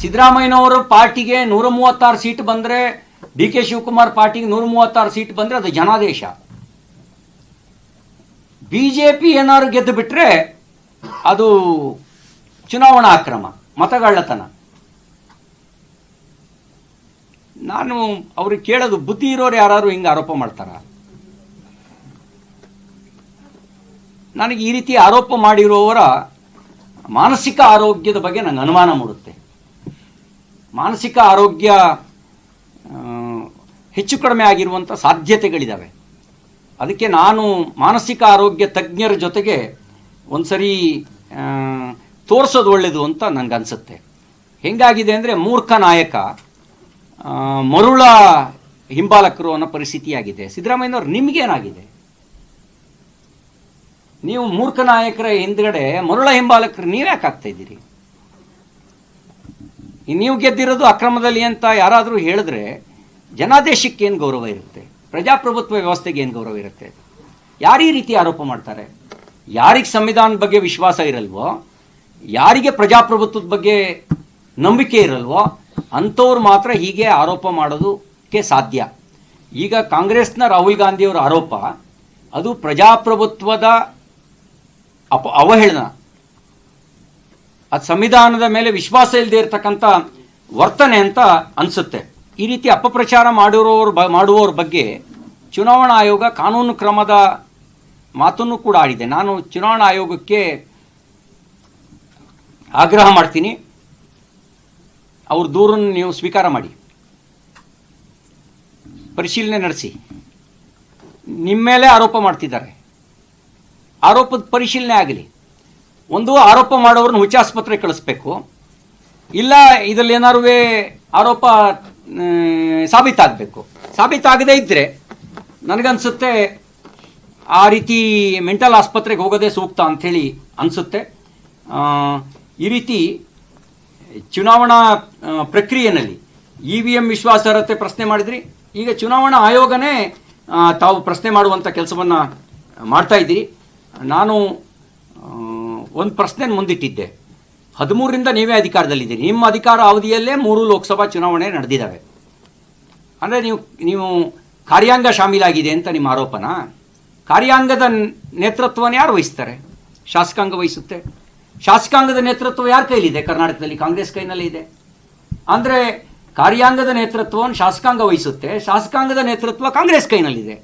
ಸಿದ್ದರಾಮಯ್ಯನವರು ಪಾರ್ಟಿಗೆ 136 ಸೀಟ್ ಬಂದರೆ, ಡಿ ಕೆ ಶಿವಕುಮಾರ್ ಪಾರ್ಟಿಗೆ 136 ಸೀಟ್ ಬಂದರೆ ಅದು ಜನಾದೇಶ. ಬಿಜೆಪಿ ಏನಾದ್ರು ಗೆದ್ದು ಬಿಟ್ರೆ ಅದು ಚುನಾವಣಾ ಅಕ್ರಮ, ಮತಗಳ್ಳತನ. ನಾನು ಅವ್ರಿಗೆ ಕೇಳೋದು, ಬುದ್ಧಿ ಇರೋರು ಯಾರು ಹಿಂಗೆ ಆರೋಪ ಮಾಡ್ತಾರ? ನನಗೆ ಈ ರೀತಿ ಆರೋಪ ಮಾಡಿರುವವರ ಮಾನಸಿಕ ಆರೋಗ್ಯದ ಬಗ್ಗೆ ನನಗೆ ಅನುಮಾನ ಮೂಡುತ್ತೆ. ಮಾನಸಿಕ ಆರೋಗ್ಯ ಹೆಚ್ಚು ಕಡಿಮೆ ಆಗಿರುವಂಥ ಸಾಧ್ಯತೆಗಳಿದ್ದಾವೆ. ಅದಕ್ಕೆ ನಾನು ಮಾನಸಿಕ ಆರೋಗ್ಯ ತಜ್ಞರ ಜೊತೆಗೆ ಒಂದ್ಸರಿ ತೋರಿಸೋದು ಒಳ್ಳೆಯದು ಅಂತ ನನಗನ್ಸುತ್ತೆ. ಹೆಂಗಾಗಿದೆ ಅಂದರೆ, ಮೂರ್ಖ ನಾಯಕ ಮರುಳ ಹಿಂಬಾಲಕರು ಅನ್ನೋ ಪರಿಸ್ಥಿತಿಯಾಗಿದೆ. ಸಿದ್ದರಾಮಯ್ಯನವ್ರು ನಿಮಗೇನಾಗಿದೆ? ನೀವು ಮೂರ್ಖ ನಾಯಕರ ಹಿಂದ್ಗಡೆ ಮರುಳ ಹಿಂಬಾಲಕರು ನೀವ್ಯಾಕೆ ಆಗ್ತಾ ಇದ್ದೀರಿ? ನೀವು ಗೆದ್ದಿರೋದು ಅಕ್ರಮದಲ್ಲಿ ಅಂತ ಯಾರಾದರೂ ಹೇಳಿದ್ರೆ ಜನಾದೇಶಕ್ಕೆ ಏನು ಗೌರವ ಇರುತ್ತೆ? ಪ್ರಜಾಪ್ರಭುತ್ವ ವ್ಯವಸ್ಥೆಗೆ ಏನು ಗೌರವ ಇರುತ್ತೆ? ಯಾರು ಈ ರೀತಿ ಆರೋಪ ಮಾಡ್ತಾರೆ? ಯಾರಿಗೆ ಸಂವಿಧಾನದ ಬಗ್ಗೆ ವಿಶ್ವಾಸ ಇರಲ್ವೋ, ಯಾರಿಗೆ ಪ್ರಜಾಪ್ರಭುತ್ವದ ಬಗ್ಗೆ ನಂಬಿಕೆ ಇರಲ್ವೋ ಅಂಥವ್ರು ಮಾತ್ರ ಹೀಗೆ ಆರೋಪ ಮಾಡೋದಕ್ಕೆ ಸಾಧ್ಯ. ಈಗ ಕಾಂಗ್ರೆಸ್ನ ರಾಹುಲ್ ಗಾಂಧಿಯವರ ಆರೋಪ ಅದು ಪ್ರಜಾಪ್ರಭುತ್ವದ ಅವಹೇಳನ, ಅದು ಸಂವಿಧಾನದ ಮೇಲೆ ವಿಶ್ವಾಸ ಇಲ್ಲದೆ ಇರತಕ್ಕಂಥ ವರ್ತನೆ ಅಂತ ಅನಿಸುತ್ತೆ. ಈ ರೀತಿ ಅಪಪ್ರಚಾರ ಮಾಡುವವ್ರ ಬಗ್ಗೆ ಚುನಾವಣಾ ಆಯೋಗ ಕಾನೂನು ಕ್ರಮದ ಮಾತನ್ನು ಕೂಡ ಆಡಿದೆ. ನಾನು ಚುನಾವಣಾ ಆಯೋಗಕ್ಕೆ ಆಗ್ರಹ ಮಾಡ್ತೀನಿ, ಅವ್ರ ದೂರನ್ನು ನೀವು ಸ್ವೀಕಾರ ಮಾಡಿ, ಪರಿಶೀಲನೆ ನಡೆಸಿ. ನಿಮ್ಮ ಮೇಲೆ ಆರೋಪ ಮಾಡ್ತಿದ್ದಾರೆ, ಆರೋಪದ ಪರಿಶೀಲನೆ ಆಗಲಿ. ಒಂದು, ಆರೋಪ ಮಾಡೋರನ್ನ ಹುಚ್ಚಾಸ್ಪತ್ರೆಗೆ ಕಳಿಸ್ಬೇಕು, ಇಲ್ಲ ಇದರಲ್ಲಿ ಏನಾರು ಆರೋಪ ಸಾಬೀತಾಗಬೇಕು. ಸಾಬೀತಾಗದೇ ಇದ್ದರೆ ನನಗನ್ಸುತ್ತೆ ಆ ರೀತಿ ಮೆಂಟಲ್ ಆಸ್ಪತ್ರೆಗೆ ಹೋಗೋದೇ ಸೂಕ್ತ ಅಂಥೇಳಿ ಅನಿಸುತ್ತೆ. ಈ ರೀತಿ ಚುನಾವಣಾ ಪ್ರಕ್ರಿಯೆಯಲ್ಲಿ EVM ವಿಶ್ವಾಸಾರ್ಹತೆ ಪ್ರಶ್ನೆ ಮಾಡಿದ್ರಿ, ಈಗ ಚುನಾವಣಾ ಆಯೋಗನೇ ತಾವು ಪ್ರಶ್ನೆ ಮಾಡುವಂಥ ಕೆಲಸವನ್ನು ಮಾಡ್ತಾ ಇದ್ದೀರಿ. ನಾನು ಒಂದು ಪ್ರಶ್ನೆ ಮುಂದಿಟ್ಟಿದ್ದೆ. 13ರಿಂದ ನೀವೇ ಅಧಿಕಾರದಲ್ಲಿದ್ದೀರಿ, ನಿಮ್ಮ ಅಧಿಕಾರ ಅವಧಿಯಲ್ಲೇ 3 ಲೋಕಸಭಾ ಚುನಾವಣೆ ನಡೆದಿದ್ದಾವೆ. ಅಂದರೆ ನೀವು ಕಾರ್ಯಾಂಗ ಶಾಮೀಲಾಗಿದೆ ಅಂತ ನಿಮ್ಮ ಆರೋಪನ? ಕಾರ್ಯಾಂಗದ ನೇತೃತ್ವವನ್ನು ಯಾರು ವಹಿಸ್ತಾರೆ? ಶಾಸಕಾಂಗ ವಹಿಸುತ್ತೆ. ಶಾಸಕಾಂಗದ ನೇತೃತ್ವ ಯಾರ ಕೈಲಿದೆ? ಕರ್ನಾಟಕದಲ್ಲಿ ಕಾಂಗ್ರೆಸ್ ಕೈನಲ್ಲಿ ಇದೆ. ಅಂದರೆ ಕಾರ್ಯಾಂಗದ ನೇತೃತ್ವವನ್ನು ಶಾಸಕಾಂಗ ವಹಿಸುತ್ತೆ, ಶಾಸಕಾಂಗದ ನೇತೃತ್ವ ಕಾಂಗ್ರೆಸ್ ಕೈನಲ್ಲಿದೆ.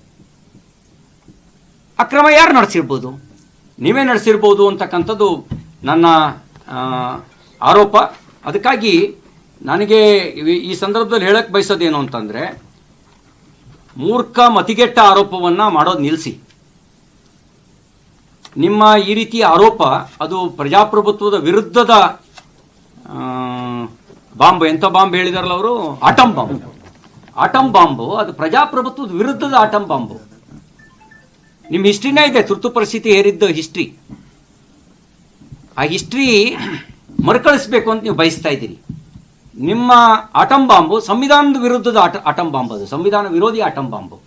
ಅಕ್ರಮ ಯಾರು ನಡೆಸಿರ್ಬೋದು? ನೀವೇ ನಡೆಸಿರ್ಬೋದು ಅಂತಕ್ಕಂಥದ್ದು ನನ್ನ ಆರೋಪ. ಅದಕ್ಕಾಗಿ ನನಗೆ ಈ ಸಂದರ್ಭದಲ್ಲಿ ಹೇಳಕ್ಕೆ ಬಯಸೋದೇನು ಅಂತಂದರೆ, ಮೂರ್ಖ ಮತಿಗೆಟ್ಟ ಆರೋಪವನ್ನು ಮಾಡೋದು ನಿಲ್ಲಿಸಿ. ನಿಮ್ಮ ಈ ರೀತಿ ಆರೋಪ ಅದು ಪ್ರಜಾಪ್ರಭುತ್ವದ ವಿರುದ್ಧದ ಬಾಂಬು. ಎಂಥ ಬಾಂಬ್ ಹೇಳಿದಾರಲ್ಲ ಅವರು? Atom bomb. ಆಟಮ್ ಬಾಂಬು ಅದು ಪ್ರಜಾಪ್ರಭುತ್ವದ ವಿರುದ್ಧದ ಆಟಮ್ ಬಾಂಬು. ನಿಮ್ಮ ಹಿಸ್ಟ್ರಿನೇ ಇದೆ, ತುರ್ತು ಪರಿಸ್ಥಿತಿ ಹೇರಿದ್ದ ಹಿಸ್ಟ್ರಿ. ಆ ಹಿಸ್ಟ್ರಿ ಮರುಕಳಿಸ್ಬೇಕು ಅಂತ ನೀವು ಬಯಸ್ತಾ ಇದ್ದೀರಿ. ನಿಮ್ಮ ಆಟಮ್ ಬಾಂಬು ಸಂವಿಧಾನದ ವಿರುದ್ಧದ ಆಟಮ್ ಬಾಂಬು, ಅದು ಸಂವಿಧಾನ ವಿರೋಧಿ ಆಟಮ್ ಬಾಂಬು.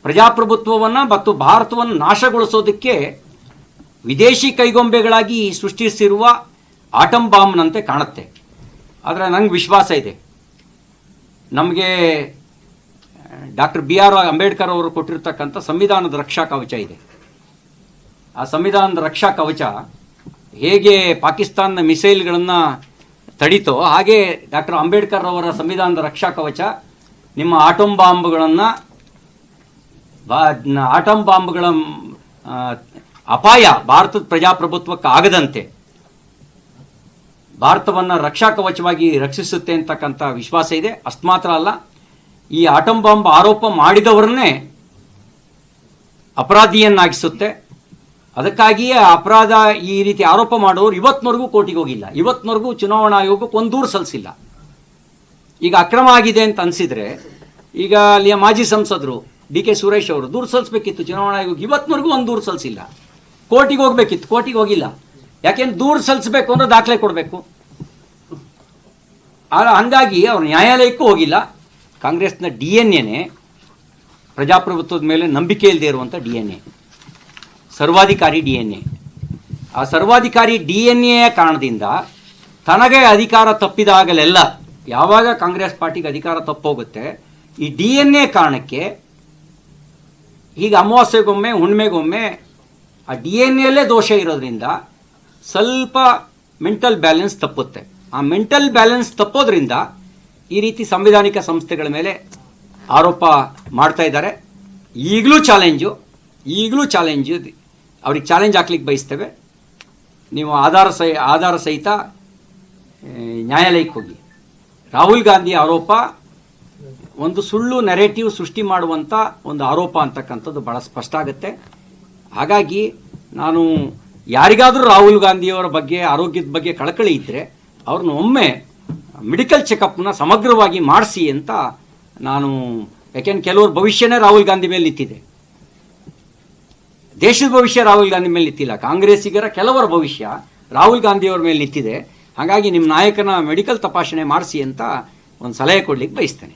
ಪ್ರಜಾಪ್ರಭುತ್ವವನ್ನು ಮತ್ತು ಭಾರತವನ್ನು ನಾಶಗೊಳಿಸೋದಕ್ಕೆ ವಿದೇಶಿ ಕೈಗೊಂಬೆಗಳಾಗಿ ಸೃಷ್ಟಿಸಿರುವ ಆಟಮ್ ಬಾಂಬ್ನಂತೆ ಕಾಣುತ್ತೆ. ಆದರೆ ನಂಗೆ ವಿಶ್ವಾಸ ಇದೆ, ನಮಗೆ ಡಾಕ್ಟರ್ BR ಅಂಬೇಡ್ಕರ್ ಅವರು ಕೊಟ್ಟಿರ್ತಕ್ಕಂಥ ಸಂವಿಧಾನದ ರಕ್ಷಾ ಕವಚ ಇದೆ. ಆ ಸಂವಿಧಾನದ ರಕ್ಷಾ ಕವಚ ಹೇಗೆ ಪಾಕಿಸ್ತಾನದ ಮಿಸೈಲ್ಗಳನ್ನು ತಡೀತೋ ಹಾಗೆ ಡಾಕ್ಟರ್ ಅಂಬೇಡ್ಕರ್ ಅವರ ಸಂವಿಧಾನದ ರಕ್ಷಾ ಕವಚ ನಿಮ್ಮ ಆಟಮ್ ಬಾಂಬ್ಗಳ ಅಪಾಯ ಭಾರತದ ಪ್ರಜಾಪ್ರಭುತ್ವಕ್ಕೆ ಆಗದಂತೆ ಭಾರತವನ್ನು ರಕ್ಷಾ ಕವಚವಾಗಿ ರಕ್ಷಿಸುತ್ತೆ ಅಂತಕ್ಕಂಥ ವಿಶ್ವಾಸ ಇದೆ. ಅಷ್ಟು ಮಾತ್ರ ಅಲ್ಲ, ಈ ಆಟಮ್ ಬಾಂಬ್ ಆರೋಪ ಮಾಡಿದವರನ್ನೇ ಅಪರಾಧಿಯನ್ನಾಗಿಸುತ್ತೆ. ಅದಕ್ಕಾಗಿಯೇ ಅಪರಾಧ ಈ ರೀತಿ ಆರೋಪ ಮಾಡೋರು ಇವತ್ತಿನವರೆಗೂ ಕೋರ್ಟಿಗೆ ಹೋಗಿಲ್ಲ, ಇವತ್ತಿನವರೆಗೂ ಚುನಾವಣಾ ಆಯೋಗಕ್ಕೆ ಒಂದು ದೂರು ಸಲ್ಲಿಸಿಲ್ಲ. ಈಗ ಅಕ್ರಮ ಆಗಿದೆ ಅಂತ ಅನಿಸಿದರೆ ಈಗ ಅಲ್ಲಿಯ ಮಾಜಿ ಸಂಸದರು DK ಸುರೇಶ್ ಅವರು ದೂರು ಸಲ್ಲಿಸಬೇಕಿತ್ತು ಚುನಾವಣಾ ಆಯೋಗಕ್ಕೆ, ಇವತ್ತಿನವರೆಗೂ ಒಂದು ದೂರು ಸಲ್ಲಿಸಿಲ್ಲ. ಕೋರ್ಟಿಗೆ ಹೋಗಬೇಕಿತ್ತು, ಕೋರ್ಟಿಗೆ ಹೋಗಿಲ್ಲ. ಯಾಕೆಂದ್ರೆ ದೂರು ಸಲ್ಲಿಸಬೇಕು ಅಂದ್ರೆ ದಾಖಲೆ ಕೊಡಬೇಕು. ಹಂಗಾಗಿ ಅವರು ನ್ಯಾಯಾಲಯಕ್ಕೂ ಹೋಗಿಲ್ಲ. ಕಾಂಗ್ರೆಸ್ನ DNA ಪ್ರಜಾಪ್ರಭುತ್ವದ ಮೇಲೆ ನಂಬಿಕೆ ಇಲ್ಲದೆ ಇರುವಂಥ DNA, ಸರ್ವಾಧಿಕಾರಿ DNA. ಆ ಸರ್ವಾಧಿಕಾರಿ DNA ಕಾರಣದಿಂದ ತನಗೆ ಅಧಿಕಾರ ತಪ್ಪಿದಾಗಲೆಲ್ಲ, ಯಾವಾಗ ಕಾಂಗ್ರೆಸ್ ಪಾರ್ಟಿಗೆ ಅಧಿಕಾರ ತಪ್ಪೋಗುತ್ತೆ, ಈ DNA ಕಾರಣಕ್ಕೆ ಈಗ ಅಮಾವಾಸ್ಯೆಗೊಮ್ಮೆ ಹುಣ್ಣಿಮೆಗೊಮ್ಮೆ ಆ DNA ದೋಷ ಇರೋದ್ರಿಂದ ಸ್ವಲ್ಪ ಮೆಂಟಲ್ ಬ್ಯಾಲೆನ್ಸ್ ತಪ್ಪುತ್ತೆ. ಆ ಮೆಂಟಲ್ ಬ್ಯಾಲೆನ್ಸ್ ತಪ್ಪೋದ್ರಿಂದ ಈ ರೀತಿ ಸಂವಿಧಾನಿಕ ಸಂಸ್ಥೆಗಳ ಮೇಲೆ ಆರೋಪ ಮಾಡ್ತಾ ಇದ್ದಾರೆ. ಈಗಲೂ ಚಾಲೆಂಜು ಅವ್ರಿಗೆ ಚಾಲೆಂಜ್ ಹಾಕ್ಲಿಕ್ಕೆ ಬಯಸ್ತೇವೆ. ನೀವು ಆಧಾರ ಸಹಿತ ನ್ಯಾಯಾಲಯಕ್ಕೆ ಹೋಗಿ. ರಾಹುಲ್ ಗಾಂಧಿ ಆರೋಪ ಒಂದು ಸುಳ್ಳು ನೆರೇಟಿವ್ ಸೃಷ್ಟಿ ಮಾಡುವಂಥ ಒಂದು ಆರೋಪ ಅಂತಕ್ಕಂಥದ್ದು ಬಹಳ ಸ್ಪಷ್ಟ ಆಗುತ್ತೆ. ಹಾಗಾಗಿ ನಾನು ಯಾರಿಗಾದರೂ ರಾಹುಲ್ ಗಾಂಧಿಯವರ ಬಗ್ಗೆ ಆರೋಗ್ಯದ ಬಗ್ಗೆ ಕಳಕಳಿ ಇದ್ದರೆ ಅವ್ರನ್ನ ಒಮ್ಮೆ ಮೆಡಿಕಲ್ ಚೆಕಪ್ನ ಸಮಗ್ರವಾಗಿ ಮಾಡಿಸಿ ಅಂತ ನಾನು, ಯಾಕೆಂದ್ರೆ ಕೆಲವ್ರ ಭವಿಷ್ಯನೇ ರಾಹುಲ್ ಗಾಂಧಿ ಮೇಲೆ ನಿಂತಿದೆ. ದೇಶದ ಭವಿಷ್ಯ ರಾಹುಲ್ ಗಾಂಧಿ ಮೇಲೆ ನಿಂತಿಲ್ಲ, ಕಾಂಗ್ರೆಸ್ಸಿಗರ ಕೆಲವರ ಭವಿಷ್ಯ ರಾಹುಲ್ ಗಾಂಧಿಯವರ ಮೇಲೆ ನಿಂತಿದೆ. ಹಾಗಾಗಿ ನಿಮ್ಮ ನಾಯಕನ ಮೆಡಿಕಲ್ ತಪಾಸಣೆ ಮಾಡಿಸಿ ಅಂತ ಒಂದು ಸಲಹೆ ಕೊಡ್ಲಿಕ್ಕೆ ಬಯಸ್ತೇನೆ.